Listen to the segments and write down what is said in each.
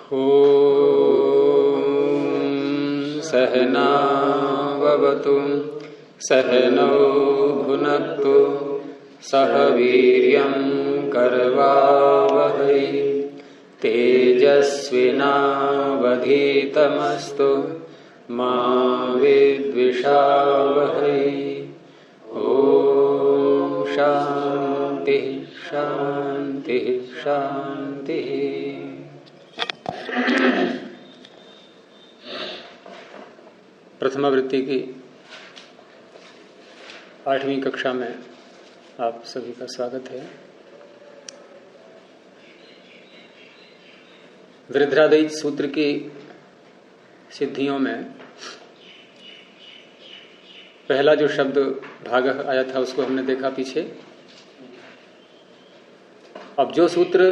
ॐ सहनाववतु सहनौ भुनक्तु सह वीर्यं करवावहै तेजस्विनावधीतमस्तु मा विद्विषावहै। ॐ शान्ति शान्ति शान्ति। प्रथमावृत्ति की 8वीं कक्षा में आप सभी का स्वागत है। वृद्धाद्वैत सूत्र की सिद्धियों में पहला जो शब्द भागः आया था उसको हमने देखा पीछे। अब जो सूत्र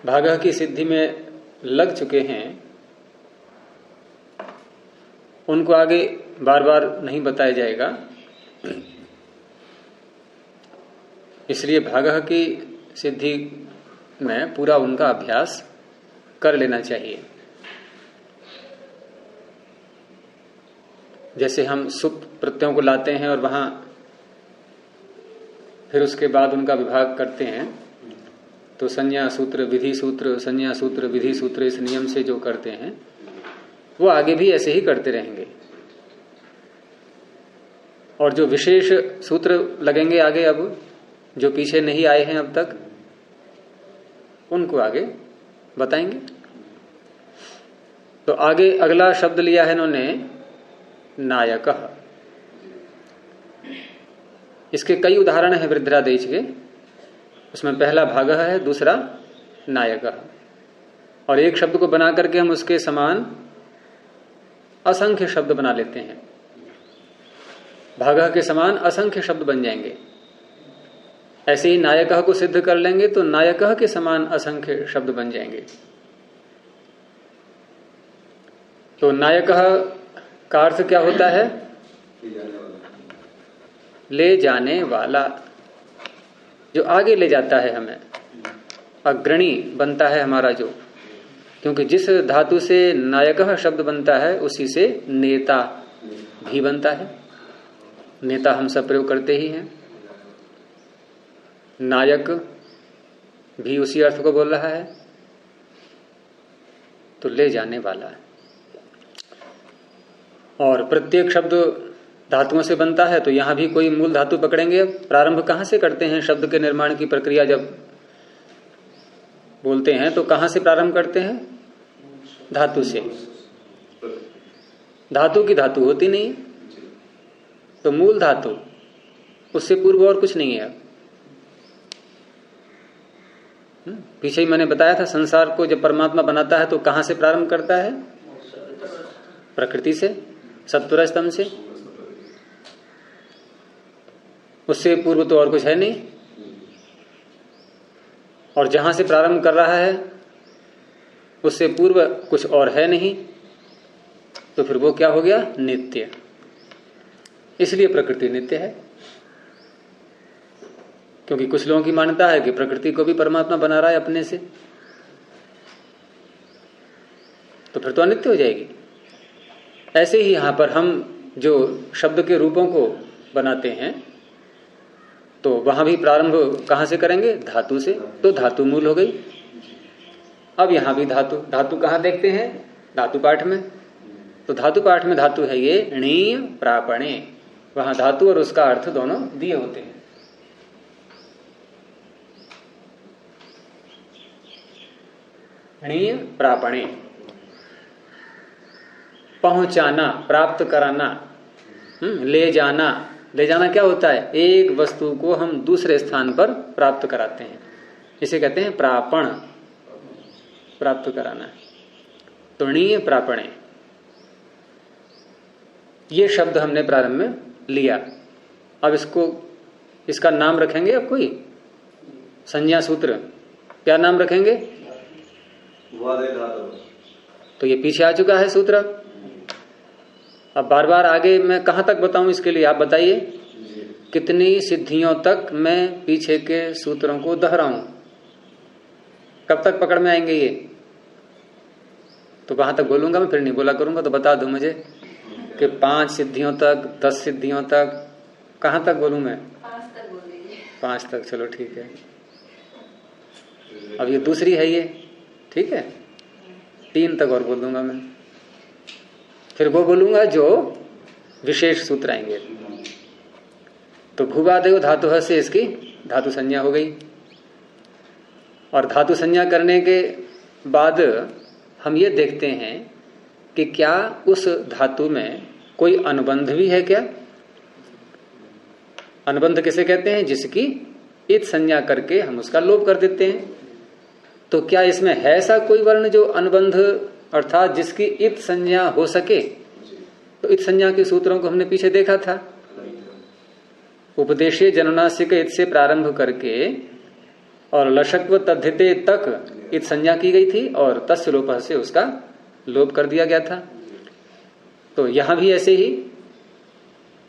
भागः की सिद्धि में लग चुके हैं उनको आगे बार बार नहीं बताया जाएगा, इसलिए भागः की सिद्धि में पूरा उनका अभ्यास कर लेना चाहिए। जैसे हम सुप प्रत्ययों को लाते हैं और वहां फिर उसके बाद उनका विभाग करते हैं, तो संज्ञा सूत्र विधि सूत्र संज्ञा सूत्र विधि सूत्र इस नियम से जो करते हैं वो आगे भी ऐसे ही करते रहेंगे। और जो विशेष सूत्र लगेंगे आगे, अब जो पीछे नहीं आए हैं अब तक, उनको आगे बताएंगे। तो आगे अगला शब्द लिया है इन्होंने नायकः। इसके कई उदाहरण हैं वृद्धाद्वैत के। उसमें पहला भागः है, दूसरा नायकः। और एक शब्द को बना करके हम उसके समान असंख्य शब्द बना लेते हैं। भागः के समान असंख्य शब्द बन जाएंगे। ऐसे ही नायकः को सिद्ध कर लेंगे तो नायकः के समान असंख्य शब्द बन जाएंगे। तो नायकः का अर्थ क्या होता है? ले जाने वाला, जो आगे ले जाता है हमें, अग्रणी बनता है हमारा जो। क्योंकि जिस धातु से नायकः शब्द बनता है उसी से नेता भी बनता है। नेता हम सब प्रयोग करते ही हैं। नायक भी उसी अर्थ को बोल रहा है, तो ले जाने वाला है। और प्रत्येक शब्द धातुओं से बनता है, तो यहां भी कोई मूल धातु पकड़ेंगे। प्रारंभ कहां से करते हैं? शब्द के निर्माण की प्रक्रिया जब बोलते हैं तो कहां से प्रारंभ करते हैं? धातु से। धातु की धातु होती नहीं, तो मूल धातु, उससे पूर्व और कुछ नहीं है। पीछे ही मैंने बताया था, संसार को जब परमात्मा बनाता है तो कहां से प्रारंभ करता है? प्रकृति से, सत्वर स्तंभ से। उससे पूर्व तो और कुछ है नहीं। और जहां से प्रारंभ कर रहा है उससे पूर्व कुछ और है नहीं, तो फिर वो क्या हो गया? नित्य। इसलिए प्रकृति नित्य है। क्योंकि कुछ लोगों की मान्यता है कि प्रकृति को भी परमात्मा बना रहा है अपने से, तो फिर तो अनित्य हो जाएगी। ऐसे ही यहां पर हम जो शब्द के रूपों को बनाते हैं तो वहां भी प्रारंभ कहां से करेंगे? धातु से। तो धातु मूल हो गई। अब यहां भी धातु। धातु कहां देखते हैं? धातु पाठ में। तो धातु पाठ में धातु है ये णीय प्रापणे। वहां धातु और उसका अर्थ दोनों दिए होते हैं। णीय प्रापणे, पहुंचाना, प्राप्त कराना, ले जाना। ले जाना क्या होता है? एक वस्तु को हम दूसरे स्थान पर प्राप्त कराते हैं, इसे कहते हैं प्रापण, प्राप्त कराना। तो णीय प्रापणे, ये शब्द हमने प्रारंभ में लिया। अब इसका नाम रखेंगे। अब कोई संज्ञा सूत्र क्या नाम रखेंगे? तो ये पीछे आ चुका है सूत्र। अब बार बार आगे मैं कहां तक बताऊं, इसके लिए आप बताइए कितनी सिद्धियों तक मैं पीछे के सूत्रों को दोहराऊं? कब तक पकड़ में आएंगे ये? तो वहां तक बोलूंगा मैं, फिर नहीं बोला करूंगा। तो बता दो मुझे कि 5 सिद्धियों तक, 10 सिद्धियों तक, कहां तक बोलूं मैं? 5 तक बोल दीजिए। 5 तक, चलो ठीक है। अब ये दूसरी है ये, ठीक है, 3 तक और बोल दूंगा मैं। फिर वो बोलूंगा जो विशेष सूत्र आएंगे। तो भूवादेव धातु से इसकी धातु संज्ञा हो गई, और धातु संज्ञा करने के बाद हम ये देखते हैं कि क्या उस धातु में कोई अनुबंध भी है क्या? अनुबंध किसे कहते हैं? जिसकी इत संज्ञा करके हम उसका लोप कर देते हैं। तो क्या इसमें है ऐसा कोई वर्ण जो अनुबंध अर्थात जिसकी इत संज्ञा हो सके? तो इत संज्ञा के सूत्रों को हमने पीछे देखा था। उपदेशीय जननासिक इत से प्रारंभ करके और लशक्व तद्धिते तक इत संज्ञा की गई थी, और तस्य लोप से उसका लोप कर दिया गया था। तो यहां भी ऐसे ही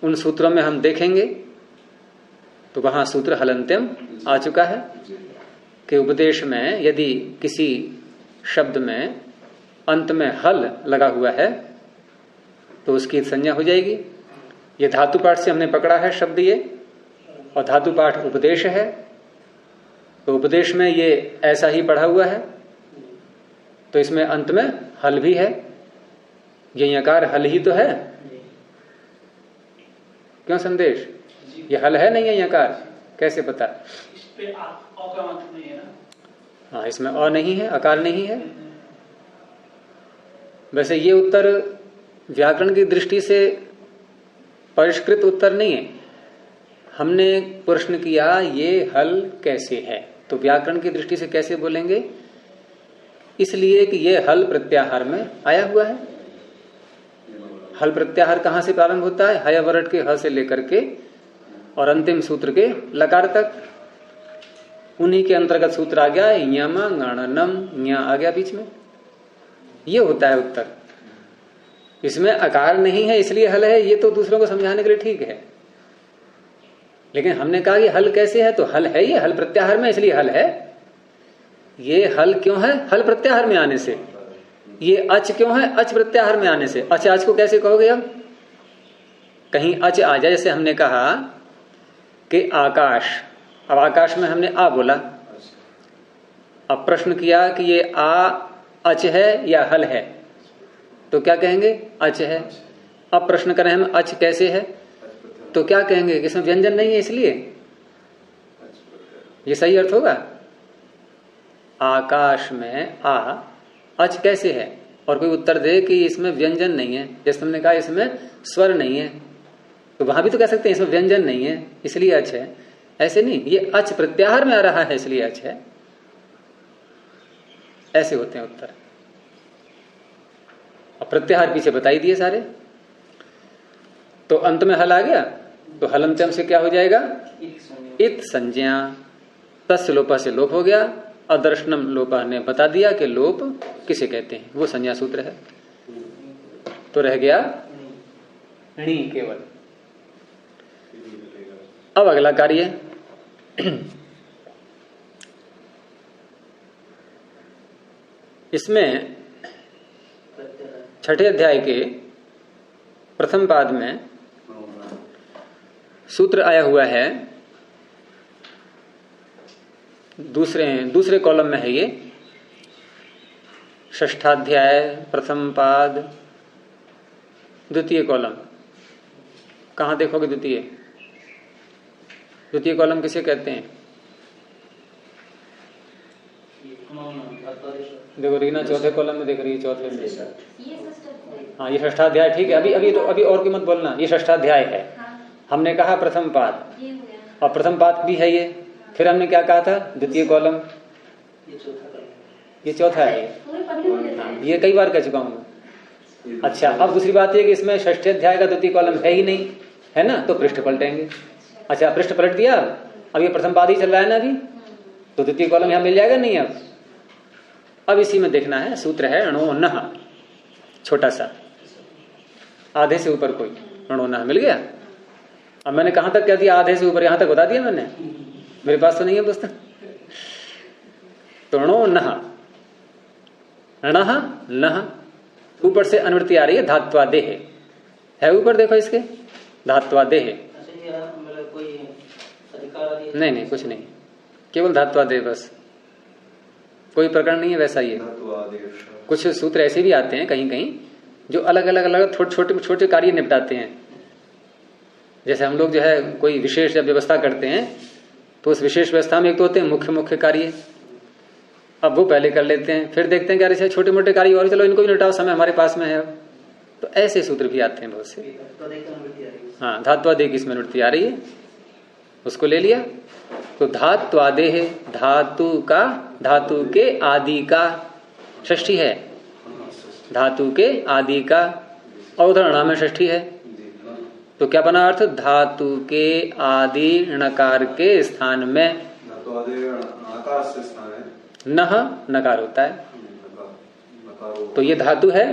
उन सूत्रों में हम देखेंगे। तो वहां सूत्र हलंत्यम आ चुका है कि उपदेश में यदि किसी शब्द में अंत में हल लगा हुआ है तो उसकी संज्ञा हो जाएगी। ये धातु पाठ से हमने पकड़ा है शब्द ये, और धातु पाठ उपदेश है। तो उपदेश में ये ऐसा ही पढ़ा हुआ है, तो इसमें अंत में हल भी है। ये यकार हल ही तो है, क्यों संदेश? ये हल है नहीं है यकार? कैसे पता? इस पे अकारांत नहीं है ना? हाँ, इसमें अ नहीं है, अकार नहीं है। वैसे ये उत्तर व्याकरण की दृष्टि से परिष्कृत उत्तर नहीं है। हमने प्रश्न किया ये हल कैसे है, तो व्याकरण की दृष्टि से कैसे बोलेंगे? इसलिए कि ये हल प्रत्याहार में आया हुआ है। हल प्रत्याहार कहां से प्रारंभ होता है? हय वरट के ह से लेकर के और अंतिम सूत्र के लकार तक। उन्हीं के अंतर्गत सूत्र आ गया यम गणनम, न्या आ गया बीच में। ये होता है उत्तर। इसमें आकार नहीं है इसलिए हल है, ये तो दूसरों को समझाने के लिए ठीक है। लेकिन हमने कहा कि हल कैसे है, तो हल है ये हल प्रत्याहार में, इसलिए हल है। ये हल क्यों है? हल प्रत्याहार में आने से। ये अच क्यों है? अच प्रत्याहार में आने से। अच आज को कैसे कहोगे? अब कहीं अच आ जाए, जैसे हमने कहा कि आकाश, अब आकाश में हमने आ बोला, अब प्रश्न किया कि ये आ अच है या हल है, तो क्या कहेंगे? अच है। अब प्रश्न करें हम अच कैसे है, तो क्या कहेंगे कि इसमें व्यंजन नहीं है इसलिए। ये सही अर्थ होगा? आकाश में आ अच कैसे है, और कोई उत्तर दे कि इसमें व्यंजन नहीं है, जैसे तुमने कहा इसमें स्वर नहीं है, तो वहां भी तो कह सकते हैं इसमें व्यंजन नहीं है इसलिए अच है। ऐसे नहीं, ये अच प्रत्याहार में आ रहा है इसलिए अच है। ऐसे होते हैं उत्तर। अब प्रत्याहार पीछे बताई दिए सारे। तो अंत में हल आ गया, तो हलंत्यम से क्या हो जाएगा? इत संज्ञा। तस्य लोपा से लोप हो गया। अदर्शनम लोपा ने बता दिया कि लोप किसे कहते हैं, वो संज्ञा सूत्र है। तो रह गया णी केवल। अब अगला कार्य इसमें छठे अध्याय के प्रथम पाद में सूत्र आया हुआ है, दूसरे कॉलम में है ये। षष्ठाध्याय प्रथम पाद द्वितीय कॉलम। कहां देखोगे? द्वितीय कॉलम किसे कहते हैं? देखो रीना चौथे कॉलम में देख रही है, चौथे में। हाँ, ये षष्ठाध्याय, ठीक है। अभी और की मत बोलना, ये षष्ठाध्याय है। हमने कहा प्रथम पाद, और प्रथम पाद भी है ये। फिर हमने क्या कहा था? द्वितीय कॉलम। ये चौथा है। हाँ, ये कई बार कह चुका हूं। अच्छा, अब दूसरी बात ये कि इसमें षष्ठ अध्याय का द्वितीय कॉलम है ही नहीं, है ना, तो पृष्ठ पलटेंगे। अच्छा, पृष्ठ पलट दिया। अब ये प्रथम पाद ही चल रहा है ना अभी, तो द्वितीय कॉलम यहां मिल जाएगा नहीं। अब इसी में देखना है, सूत्र है अणो नह, छोटा सा, आधे से ऊपर कोई अणो नह मिल गया। अब मैंने कहां तक कह दिया? आधे से ऊपर, यहां तक बता दिया मैंने। मेरे पास तो नहीं है पुस्तक। तो अणो नह, अणह नह ऊपर से अनुवृत्ति आ रही है धात्वादेह है ऊपर देखो इसके धात्वादेह मतलब कोई अधिकार नहीं नहीं कुछ नहीं केवल धात्वादेह बस कोई प्रकरण नहीं है वैसा ये कुछ सूत्र ऐसे भी आते हैं कहीं कहीं जो अलग अलग छोटे छोटे कार्य निपटाते हैं जैसे हम लोग जो है कोई विशेष जब व्यवस्था करते हैं तो उस विशेष व्यवस्था में एक तो होते हैं मुख्य मुख्य कार्य अब वो पहले कर लेते हैं फिर देखते हैं कि अरे छोटे मोटे कार्य और चलो इनको भी निपटाओ समय हमारे पास में है अब तो ऐसे सूत्र भी आते हैं बहुत से हाँ धात्वादेह की इसमें वृत्ति आ रही है उसको ले लिया तो धात्वादेह धातु के आदि का षष्ठी है धातु के आदि का अवधारणा में षष्ठी है तो क्या बना अर्थ धातु के आदि णकार के स्थान में नह नकार होता है तो ये धातु है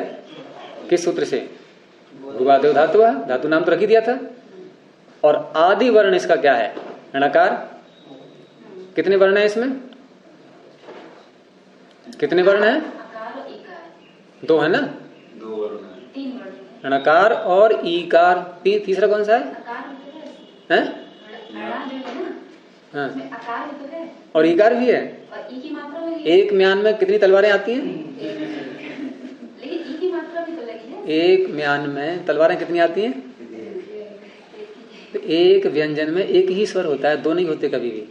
किस सूत्र से भूवादेव धातु है धातु नाम तो रख ही दिया था और आदि वर्ण इसका क्या है णकार कितने वर्ण है इसमें कितने वर्ण है दो है ना दो वर्ण है तीन वर्ण णकार और ईकार तीसरा कौन सा है हैं हाँ आकार तो है और ईकार भी है और ई की मात्रा लगी एक म्यान में कितनी तलवारें आती हैं लेकिन ई की मात्रा भी तो लगी है एक म्यान में तलवारें कितनी आती हैं तो एक व्यंजन में एक ही स्वर होता है दो नहीं होते कभी भी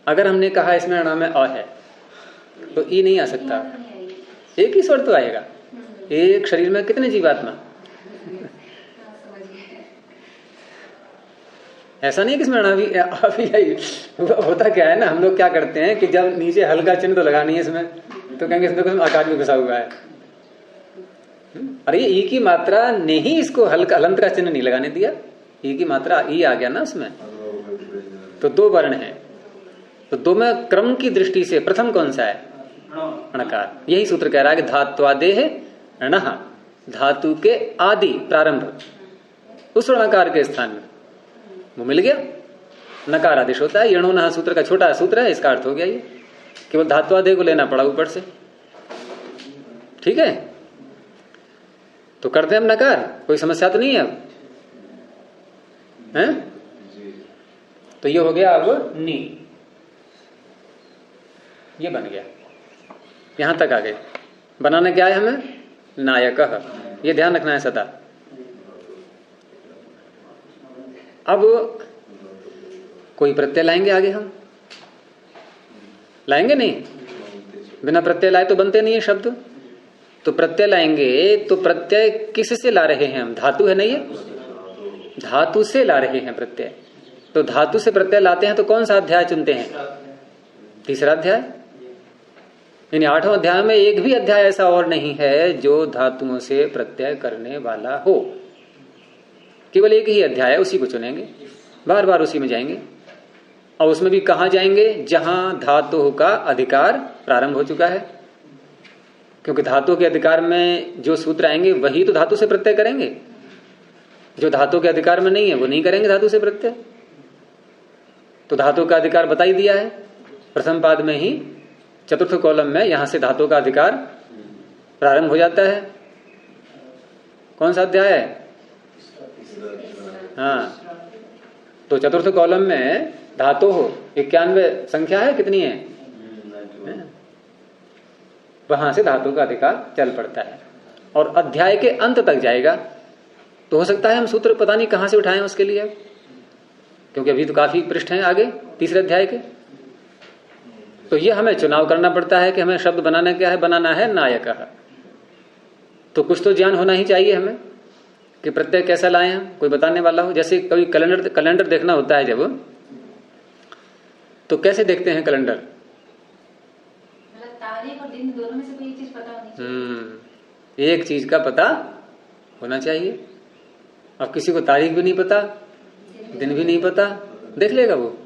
अगर हमने कहा इसमें ण में अ है तो ई नहीं आ सकता एक ही स्वर तो आएगा एक शरीर में कितने जीवात्मा ऐसा नहीं कि इसमें अभी होता क्या है ना हम लोग क्या करते हैं कि जब नीचे हल्का चिन्ह तो लगानी है इसमें तो कहेंगे इसमें आकार भी घुसा हुआ है अरे ये ई की मात्रा ने ही इसको हल्का हलंत का चिन्ह नहीं लगाने दिया ई की मात्रा ई आ गया ना उसमें तो दो वर्ण है तो दो में क्रम की दृष्टि से प्रथम कौन सा है णकार यही सूत्र कह रहा है कि धात्वादेह णः धातु के आदि प्रारंभ उस णकार के स्थान में वो मिल गया नकार आदेश होता है यणो नः सूत्र का छोटा सूत्र है इसका अर्थ हो गया ये केवल धात्वादेह को लेना पड़ा ऊपर से ठीक है तो करते हैं हम नकार कोई समस्या तो नहीं है अब हैं तो ये हो गया अब नी ये बन गया यहां तक आ गए बनाना क्या है हमें नायक ये ध्यान रखना है सदा अब कोई प्रत्यय लाएंगे आगे हम लाएंगे नहीं बिना प्रत्यय लाए तो बनते नहीं है शब्द तो प्रत्यय लाएंगे तो प्रत्यय किस से ला रहे हैं हम धातु है नहीं है धातु से ला रहे हैं प्रत्यय तो धातु से प्रत्यय लाते हैं तो कौन सा अध्याय चुनते हैं तीसरा अध्याय यानी 8वें अध्याय में एक भी अध्याय ऐसा और नहीं है जो धातुओं से प्रत्यय करने वाला हो केवल एक ही अध्याय है उसी को चुनेंगे बार बार उसी में जाएंगे और उसमें भी कहां जाएंगे जहां धातु का अधिकार प्रारंभ हो चुका है क्योंकि धातु के अधिकार में जो सूत्र आएंगे वही तो धातु से प्रत्यय करेंगे जो धातु के अधिकार में नहीं है वो नहीं करेंगे धातु से प्रत्यय तो धातु का अधिकार बता ही दिया है प्रथम पाद में ही चतुर्थ कॉलम में यहां से धातु का अधिकार प्रारंभ हो जाता है कौन सा अध्याय है हाँ तो चतुर्थ कॉलम में धातु 91 संख्या है कितनी है वहां से धातु का अधिकार चल पड़ता है और अध्याय के अंत तक जाएगा तो हो सकता है हम सूत्र पता नहीं कहां से उठाएं उसके लिए क्योंकि अभी तो काफी पृष्ठ हैं आगे तीसरे अध्याय के तो ये हमें चुनाव करना पड़ता है कि हमें शब्द बनाना क्या है बनाना है नायक तो कुछ तो ज्ञान होना ही चाहिए हमें कि प्रत्यय कैसा लाए हम कोई बताने वाला हो जैसे कभी कैलेंडर देखना होता है जब तो कैसे देखते हैं कैलेंडर तारीख और दिन दोनों में से कोई चीज पता होनी चाहिए एक चीज का पता होना चाहिए अब किसी को तारीख भी नहीं पता दिन भी नहीं पता देख लेगा वो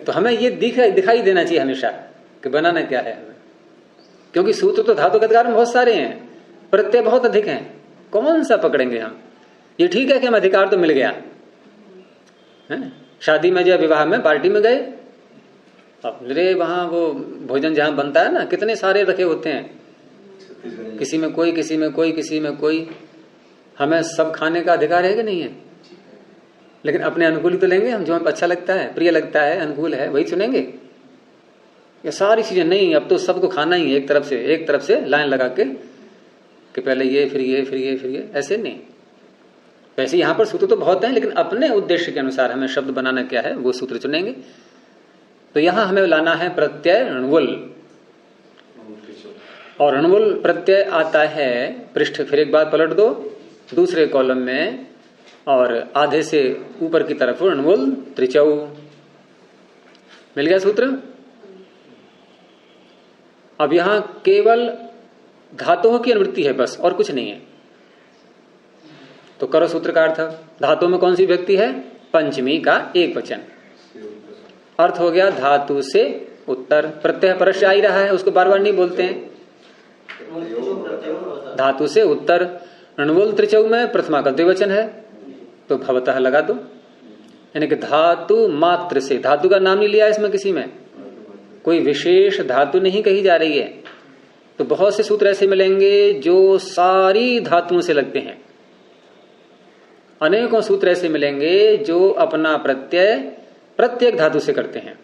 तो हमें ये दिखाई देना चाहिए हमेशा कि बनाना क्या है हमें क्योंकि सूत्र तो धातु के अधिकार में बहुत सारे हैं प्रत्यय बहुत अधिक हैं कौन सा पकड़ेंगे हम ये ठीक है कि हम अधिकार तो मिल गया है शादी में जब विवाह में पार्टी में गए अब रे वहां वो भोजन जहां बनता है ना कितने सारे रखे होते हैं किसी में कोई, किसी में कोई, किसी में कोई। हमें सब खाने का अधिकार है कि नहीं है? लेकिन अपने अनुकूल ही तो लेंगे हम, जो हमें अच्छा लगता है, प्रिय लगता है, अनुकूल है, वही चुनेंगे। ये सारी चीजें नहीं, अब तो सबको खाना ही है एक तरफ से लाइन लगा के कि पहले ये फिर ये फिर ये फिर ये, ऐसे नहीं। वैसे यहाँ पर सूत्र तो बहुत हैं, लेकिन अपने उद्देश्य के अनुसार हमें शब्द बनाना क्या है वो सूत्र चुनेंगे। तो यहां हमें लाना है प्रत्यय णवुल, और णवुल प्रत्यय आता है पृष्ठ, फिर एक बार पलट दो दूसरे कॉलम में, और आधे से ऊपर की तरफ णवुल त्रिचौ। मिल गया सूत्र। अब यहां केवल धातुओं की अनुवृत्ति है बस, और कुछ नहीं है। तो करो सूत्र का अर्थ। धातु में कौन सी व्यक्ति है? पंचमी का एक वचन। अर्थ हो गया धातु से उत्तर। प्रत्यय परस्य आ ही रहा है, उसको बार बार नहीं बोलते हैं। धातु से उत्तर। णवुल त्रिचौ में प्रथमा का द्विवचन है, तो भवतः लगा दो। यानी कि धातु मात्र से, धातु का नाम नहीं लिया इसमें किसी में, कोई विशेष धातु नहीं कही जा रही है। तो बहुत से सूत्र ऐसे मिलेंगे जो सारी धातुओं से लगते हैं, अनेकों सूत्र ऐसे मिलेंगे जो अपना प्रत्यय प्रत्येक धातु से करते हैं,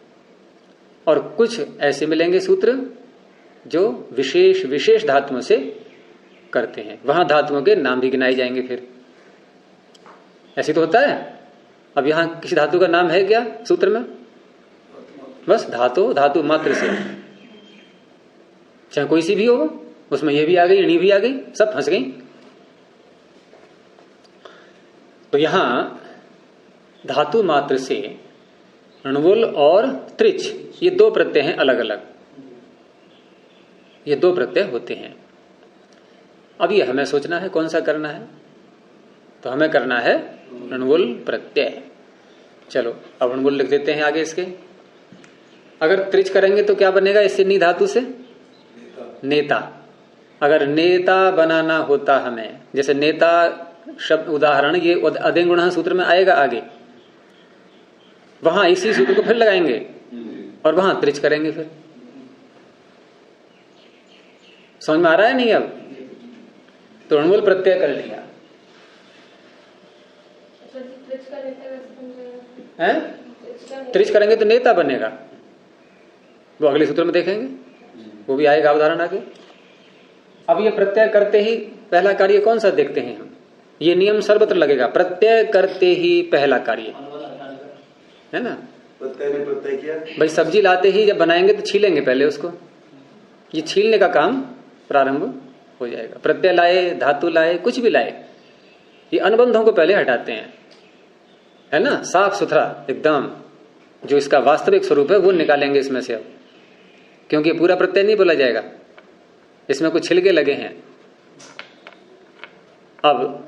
और कुछ ऐसे मिलेंगे सूत्र जो विशेष विशेष धातुओं से करते हैं। वहां धातुओं के नाम भी गिनाए जाएंगे। फिर ऐसे तो होता है। अब यहां किसी धातु का नाम है क्या सूत्र में? बस धातु मात्र से, चाहे कोई सी भी हो, उसमें ये भी आ गई, णी भी आ गई, सब फंस गई। तो यहां धातु मात्र से णवुल और त्रिच, ये दो प्रत्यय हैं अलग अलग, ये दो प्रत्यय होते हैं। अब ये हमें सोचना है कौन सा करना है। तो हमें करना है णवुल प्रत्यय। चलो अब णवुल लिख देते हैं आगे इसके। अगर त्रिच करेंगे तो क्या बनेगा इससे? नी धातु से नेता। अगर नेता बनाना होता हमें, जैसे नेता शब्द उदाहरण, ये अदेंगुण सूत्र में आएगा आगे, वहां इसी सूत्र को फिर लगाएंगे और वहां त्रिच करेंगे। फिर समझ में आ रहा है नहीं? अब तो णवुल प्रत्यय कर लिया है। त्रिच करेंगे तो नेता बनेगा, वो अगले सूत्र में देखेंगे, वो भी आएगा उदाहरण आगे। अब ये प्रत्यय करते ही पहला कार्य कौन सा देखते हैं हम? ये नियम सर्वत्र लगेगा, प्रत्यय करते ही पहला कार्य है ना। प्रत्यय किया भाई सब्जी लाते ही जब बनाएंगे तो छीलेंगे पहले उसको, ये छीलने का काम प्रारंभ हो जाएगा। प्रत्यय लाए, धातु लाए, कुछ भी लाए, ये अनुबंधों को पहले हटाते हैं, है ना। साफ सुथरा एकदम जो इसका वास्तविक स्वरूप है वो निकालेंगे इसमें से अब, क्योंकि पूरा प्रत्यय नहीं बोला जाएगा, इसमें कुछ छिलके लगे हैं। अब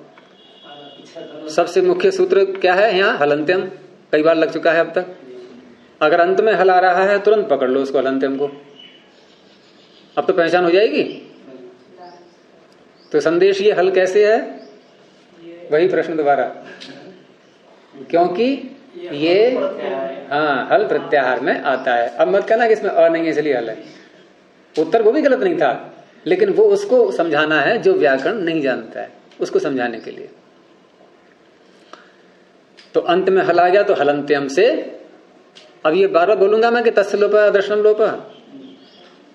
सबसे मुख्य सूत्र क्या है यहाँ? हलंत्यम। कई बार लग चुका है अब तक। अगर अंत में हल आ रहा है तुरंत पकड़ लो उसको, हलंत्यम को। अब तो पहचान हो जाएगी। तो संदेश ये हल कैसे है, वही प्रश्न दोबारा, क्योंकि ये हाँ हल प्रत्याहार में आता है। अब मत कहना कि इसमें अ नहीं है इसलिए हल है। उत्तर वो भी गलत नहीं था, लेकिन वो उसको समझाना है जो व्याकरण नहीं जानता है, उसको समझाने के लिए। तो अंत में हल आ गया तो हलंत्यम से। अब ये बार बार बोलूंगा मैं कि तस्य लोप दर्शन लोप,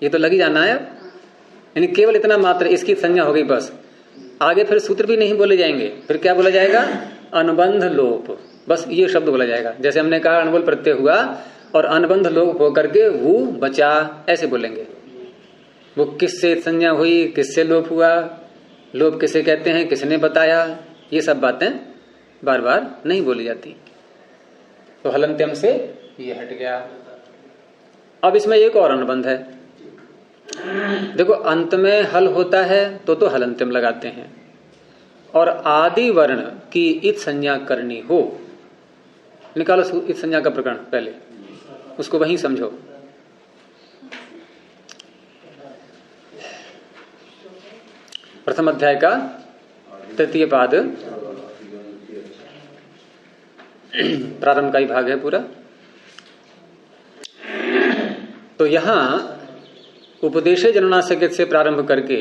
ये तो लग ही जाना है। यानी केवल इतना मात्र इसकी संज्ञा हो गई बस। आगे फिर सूत्र भी नहीं बोले जाएंगे, फिर क्या बोला जाएगा? अनुबंध लोप, बस ये शब्द बोला जाएगा। जैसे हमने कहा णवुल प्रत्यय हुआ और अनुबंध लोप होकर के वो बचा, ऐसे बोलेंगे। वो किससे संज्ञा हुई, किससे लोप हुआ, लोप किसे कहते हैं, किसने बताया, ये सब बातें बार बार नहीं बोली जाती। तो हलंत्यम से ये हट गया। अब इसमें एक और अनुबंध है। देखो अंत में हल होता है तो हलंत्यम लगाते हैं, और आदि वर्ण की इत संज्ञा करनी हो, निकालो इत संज्ञा का प्रकरण पहले, उसको वहीं समझो। प्रथम अध्याय का तृतीय पाद, प्रारंभ का ही भाग है पूरा। तो यहां उपदेशे जननासकित से प्रारंभ करके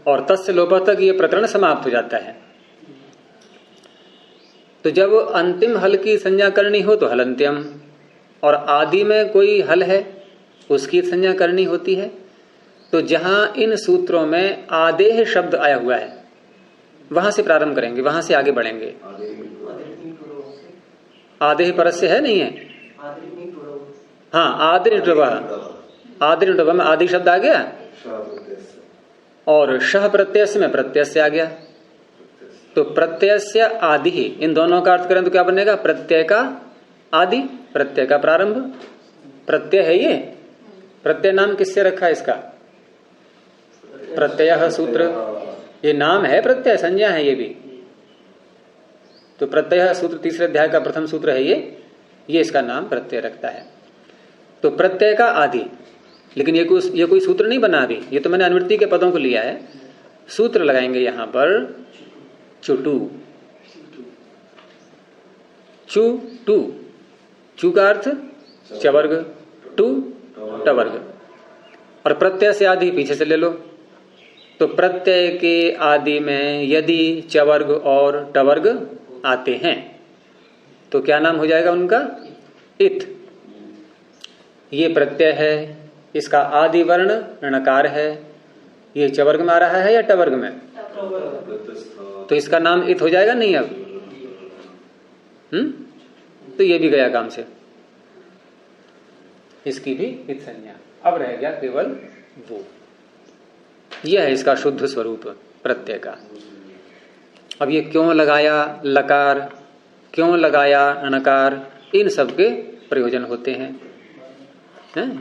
और तस्य लोपः तक ये प्रकरण समाप्त हो जाता है। तो जब अंतिम हल की संज्ञा करनी हो तो हलंत्यम, और आदि में कोई हल है उसकी संज्ञा करनी होती है। तो जहां इन सूत्रों में आदेह शब्द आया हुआ है वहां से प्रारंभ करेंगे, वहां से आगे बढ़ेंगे। आदेह परस्य है नहीं है? हाँ, आदिर् में आदि शब्द आ गया और शह प्रत्यय में प्रत्यय से आ गया। तो प्रत्यय से आदि, इन दोनों का अर्थ करें तो क्या बनेगा? प्रत्यय का आदि, प्रत्यय का प्रारंभ। प्रत्यय है ये, प्रत्यय नाम किससे रखा है इसका? प्रत्यय सूत्र, ये नाम है प्रत्यय, संज्ञा है ये भी। तो प्रत्यय सूत्र तीसरे अध्याय का प्रथम सूत्र है ये इसका नाम प्रत्यय रखता है। तो प्रत्यय का आदि, लेकिन ये कोई सूत्र नहीं बना अभी, ये तो मैंने अनुवृत्ति के पदों को लिया है। सूत्र लगाएंगे यहां पर चुटू, चू का अर्थ चवर्ग, टू टवर्ग, और प्रत्यय से आदि पीछे से ले लो। तो प्रत्यय के आदि में यदि चवर्ग और टवर्ग आते हैं तो क्या नाम हो जाएगा उनका? इत। ये प्रत्यय है, इसका आदि वर्ण णकार है, ये चवर्ग में आ रहा है या टवर्ग में? तो इसका नाम इत हो जाएगा नहीं अब? तो ये भी गया काम से, इसकी भी इत संज्ञा। अब रह गया केवल वो, यह है इसका शुद्ध स्वरूप प्रत्यय का। अब ये क्यों लगाया लकार, क्यों लगाया णकार, इन सब के प्रयोजन होते हैं,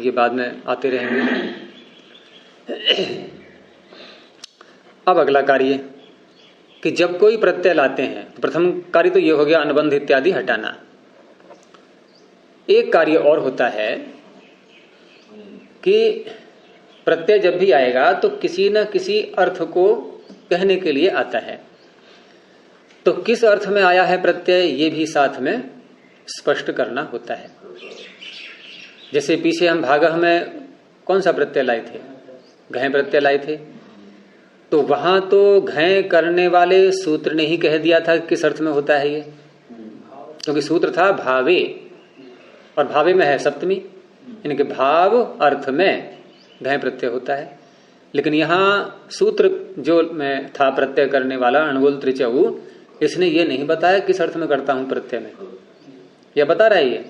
ये बाद में आते रहेंगे। अब अगला कार्य कि जब कोई प्रत्यय लाते हैं तो प्रथम कार्य तो ये हो गया अनुबंध इत्यादि हटाना। एक कार्य और होता है कि प्रत्यय जब भी आएगा तो किसी न किसी अर्थ को कहने के लिए आता है। तो किस अर्थ में आया है प्रत्यय, ये भी साथ में स्पष्ट करना होता है। जैसे पीछे हम भागह में कौन सा प्रत्यय लाए थे? घय प्रत्यय लाए थे। तो वहां तो घय करने वाले सूत्र ने ही कह दिया था किस अर्थ में होता है ये, क्योंकि सूत्र था भावे, और भावे में है सप्तमी, यानी कि भाव अर्थ में घय प्रत्यय होता है। लेकिन यहाँ सूत्र जो में था प्रत्यय करने वाला अणुगुल त्रिचऊ, इसने ये नहीं बताया किस अर्थ में करता हूं प्रत्यय में, यह बता रहा है ये?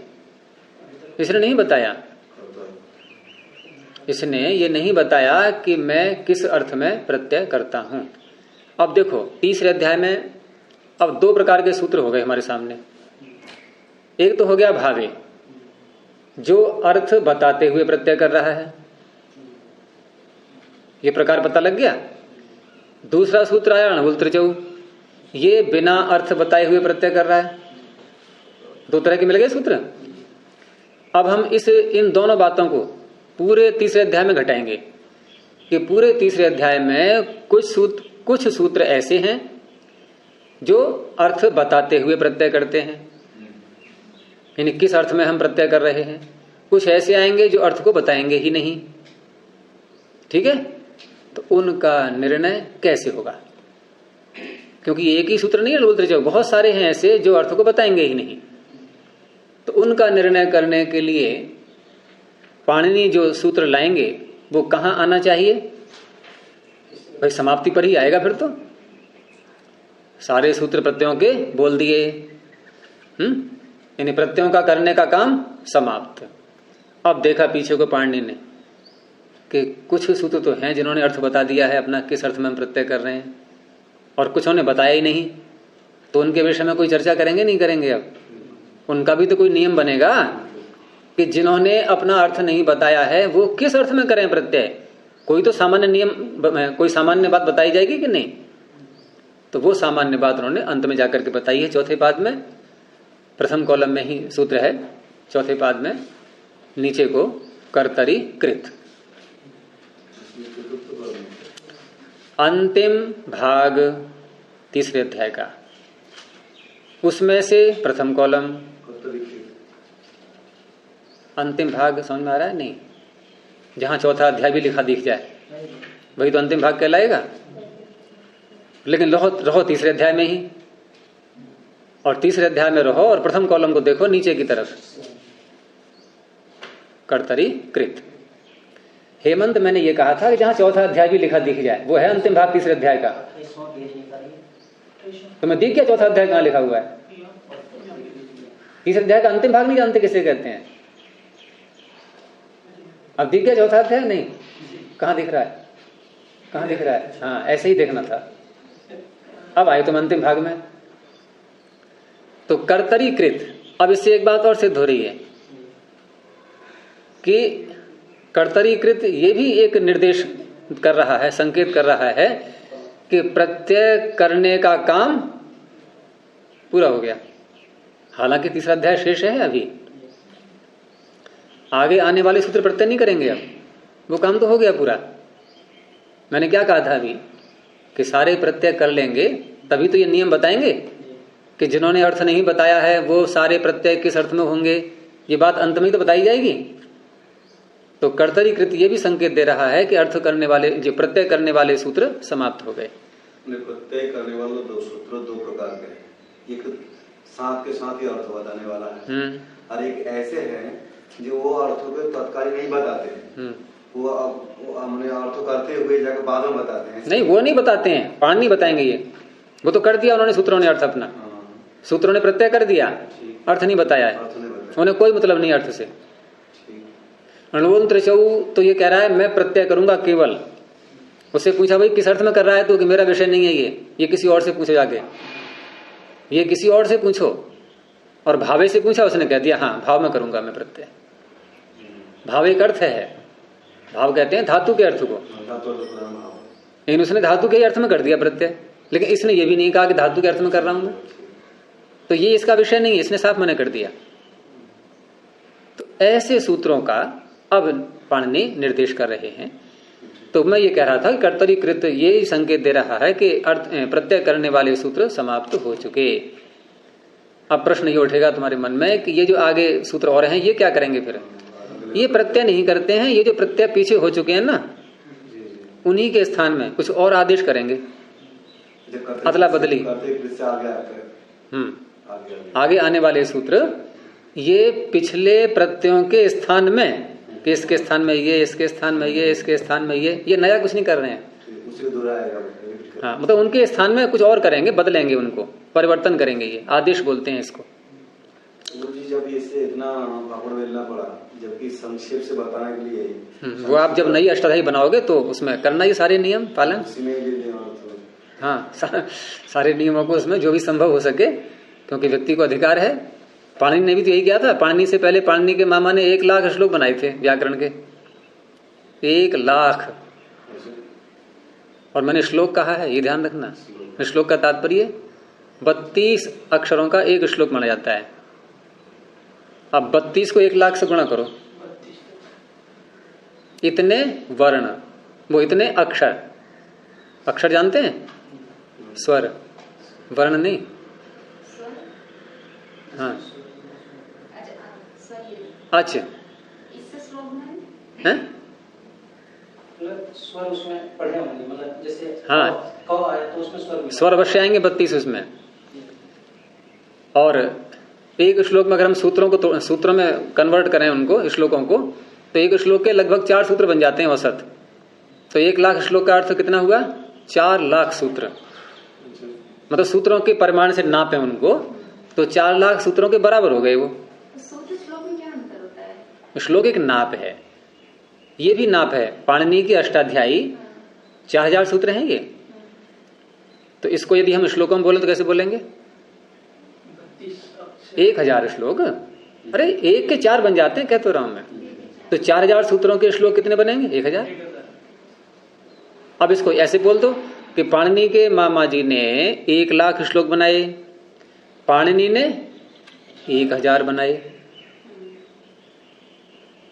इसने नहीं बताया, इसने ये नहीं बताया कि मैं किस अर्थ में प्रत्यय करता हूं। अब देखो तीसरे अध्याय में अब दो प्रकार के सूत्र हो गए हमारे सामने। एक तो हो गया भावे, जो अर्थ बताते हुए प्रत्यय कर रहा है, ये प्रकार पता लग गया। दूसरा सूत्र आया अणुगुल त्रिचऊ, ये बिना अर्थ बताए हुए प्रत्यय कर रहा है। दो तरह के मिल गए सूत्र। अब हम इन दोनों बातों को पूरे तीसरे अध्याय में घटाएंगे कि पूरे तीसरे अध्याय में कुछ सूत्र ऐसे हैं जो अर्थ बताते हुए प्रत्यय करते हैं, यानी किस अर्थ में हम प्रत्यय कर रहे हैं। कुछ ऐसे आएंगे जो अर्थ को बताएंगे ही नहीं, ठीक है? तो उनका निर्णय कैसे होगा, क्योंकि एक ही सूत्र नहीं है अणुगुल त्रिचऊ, बहुत सारे हैं ऐसे जो अर्थ को बताएंगे ही नहीं। तो उनका निर्णय करने के लिए पाणिनि जो सूत्र लाएंगे वो कहाँ आना चाहिए? भाई समाप्ति पर ही आएगा। फिर तो सारे सूत्र प्रत्ययों के बोल दिए, यानी प्रत्ययों का करने का काम समाप्त। अब देखा पीछे को पाणिनि ने कि कुछ सूत्र तो हैं जिन्होंने अर्थ बता दिया है अपना, किस अर्थ में हम प्रत्यय कर रहे हैं, और कुछ ने बताया ही नहीं। तो उनके विषय में कोई चर्चा करेंगे नहीं करेंगे? अब उनका भी तो कोई नियम बनेगा कि जिन्होंने अपना अर्थ नहीं बताया है वो किस अर्थ में करें प्रत्यय। कोई तो सामान्य नियम, कोई सामान्य बात बताई जाएगी कि नहीं? तो वो सामान्य बात उन्होंने अंत में जाकर के बताई है। चौथे पाद में, प्रथम कॉलम में ही सूत्र है, चौथे पाद में नीचे को कर्तरी कृत। अंतिम भाग तीसरे अध्याय का, उसमें से प्रथम कॉलम, अंतिम भाग समझ में आ रहा है? नहीं, जहां चौथा अध्याय भी लिखा दिख जाए वही तो अंतिम भाग कहलाएगा। लेकिन रहो तीसरे अध्याय में ही, और तीसरे अध्याय में रहो और प्रथम कॉलम को देखो नीचे की तरफ, कर्तरी कृत। हेमंत, मैंने ये कहा था कि जहां चौथा अध्याय भी लिखा दिख जाए, वो है अंतिम भाग तीसरे अध्याय का। तुम्हें दिख गया चौथा अध्याय कहां लिखा हुआ है? तीसरे अध्याय का अंतिम भाग नहीं जानते किसे कहते हैं? अब दिख गया चौथा अध्याय? नहीं, कहां दिख रहा है? कहां दिख रहा है? हाँ, ऐसे ही देखना था। अब आए तुम अंतिम भाग में, तो कर्तरी कृत। अब इससे एक बात और सिद्ध हो रही है कि कर्तरीकृत ये भी एक निर्देश कर रहा है, संकेत कर रहा है कि प्रत्यय करने का काम पूरा हो गया। हालांकि तीसरा अध्याय शेष है अभी, आगे आने वाले सूत्र प्रत्यय नहीं करेंगे, अब वो काम तो हो गया पूरा। मैंने क्या कहा था अभी कि सारे प्रत्यय कर लेंगे तभी तो ये नियम बताएंगे कि जिन्होंने अर्थ नहीं बताया है वो सारे प्रत्यय किस अर्थ में होंगे, ये बात अंत में तो बताई जाएगी। तो कर्तरीकृत ये भी संकेत दे रहा है कि अर्थ करने वाले, जो प्रत्यय करने वाले सूत्र समाप्त हो गए। प्रत्यय करने वाले दो सूत्र दो प्रकार के हैं, एक साथ के साथ ही अर्थ बताने वाला है, और एक ऐसे हैं जो वो अर्थों को तत्काल नहीं बताते हैं, वो हमने अर्थ करते हुए जाकर बाद में बताते हैं। नहीं, वो नहीं बताते हैं, पाण नहीं बताएंगे ये, वो तो कर दिया उन्होंने सूत्रों ने अर्थ अपना। सूत्रों ने प्रत्यय कर दिया, अर्थ नहीं बताया है, उन्हें कोई मतलब नहीं अर्थ से। अनुबोध त्रिशऊ तो ये कह रहा है मैं प्रत्यय करूंगा केवल। उससे पूछा भाई किस अर्थ में कर रहा है तो कि मेरा विषय नहीं है ये किसी और से पूछो जाके, ये किसी और से पूछो। और भावे से पूछा, उसने कह दिया हाँ भाव में करूंगा मैं प्रत्यय। भाव एक अर्थ है, भाव कहते हैं धातु के अर्थ को, लेकिन उसने धातु के अर्थ में कर दिया प्रत्यय। लेकिन इसने ये भी नहीं कहा कि धातु के अर्थ में कर रहा हूं मैं, तो ये इसका विषय नहीं है, इसने साफ मना कर दिया। तो ऐसे सूत्रों का अब पाणिनि निर्देश कर रहे हैं। तो मैं ये कह रहा था कि कर्तरीकृत ये संकेत दे रहा है कि अर्थ प्रत्यय करने वाले सूत्र समाप्त हो चुके। अब प्रश्न ये उठेगा तुम्हारे मन में कि ये जो आगे सूत्र और हैं ये क्या करेंगे फिर? ये प्रत्यय नहीं करते हैं, ये जो प्रत्यय पीछे हो चुके हैं ना, उन्हीं के स्थान में कुछ और आदेश करेंगे, अदला बदली। आगे आने वाले सूत्र ये पिछले प्रत्ययों के स्थान में, कि इसके स्थान में ये, इसके स्थान में ये, इसके स्थान में ये नया कुछ नहीं कर रहे हैं। हाँ, मतलब उनके स्थान में कुछ और करेंगे, बदलेंगे, उनको परिवर्तन करेंगे, ये आदेश बोलते हैं इसको। जब इससे इतना पापड़ बेलना पड़ा, जबकि संक्षेप से बताने के लिए वो आप जब नई अष्टाध्यायी बनाओगे तो उसमें करना ये सारे नियम पालन। हाँ, सारे नियमों को उसमें जो भी संभव हो सके, क्योंकि व्यक्ति को अधिकार है। पाणिनि ने भी तो यही किया था। पाणिनि से पहले पाणिनि के मामा ने 1 लाख श्लोक बनाए थे व्याकरण के, 1 लाख। और मैंने श्लोक कहा है, ये ध्यान रखना, श्लोक का तात्पर्य 32 अक्षरों का एक श्लोक माना जाता है। अब 32 को 1 लाख से गुणा करो, इतने वर्ण, वो इतने अक्षर। अक्षर जानते हैं? स्वर, वर्ण नहीं। हाँ, अच्छा, हैं? स्वर उसमें पढ़े होंगे, मतलब जैसे हाँ, क आया तो उसमें स्वर अवश्य आएंगे 32 उसमें। और एक श्लोक में अगर हम सूत्रों में कन्वर्ट करें उनको, श्लोकों को, तो एक श्लोक के लगभग 4 सूत्र बन जाते हैं औसत। तो 1 लाख श्लोक का अर्थ कितना हुआ? 4 लाख सूत्र। मतलब सूत्रों के परिमाण से नापे उनको तो 4 लाख सूत्रों के बराबर हो गए वो। श्लोक में क्या अंतर होता है? श्लोक एक नाप है, ये भी नाप है। पाणिनि की अष्टाध्यायी 4000 सूत्र हैं ये। तो इसको यदि हम श्लोकों में बोले तो कैसे बोलेंगे? 1000 श्लोक। अरे 1 के 4 बन जाते हैं, कह तो रहा हूं मैं। तो 4000 सूत्रों के श्लोक कितने बनेंगे? 1000। अब इसको ऐसे बोल दो कि पाणिनि के मामा जी ने 1 लाख श्लोक बनाए, पाणिनि ने 1000 बनाए।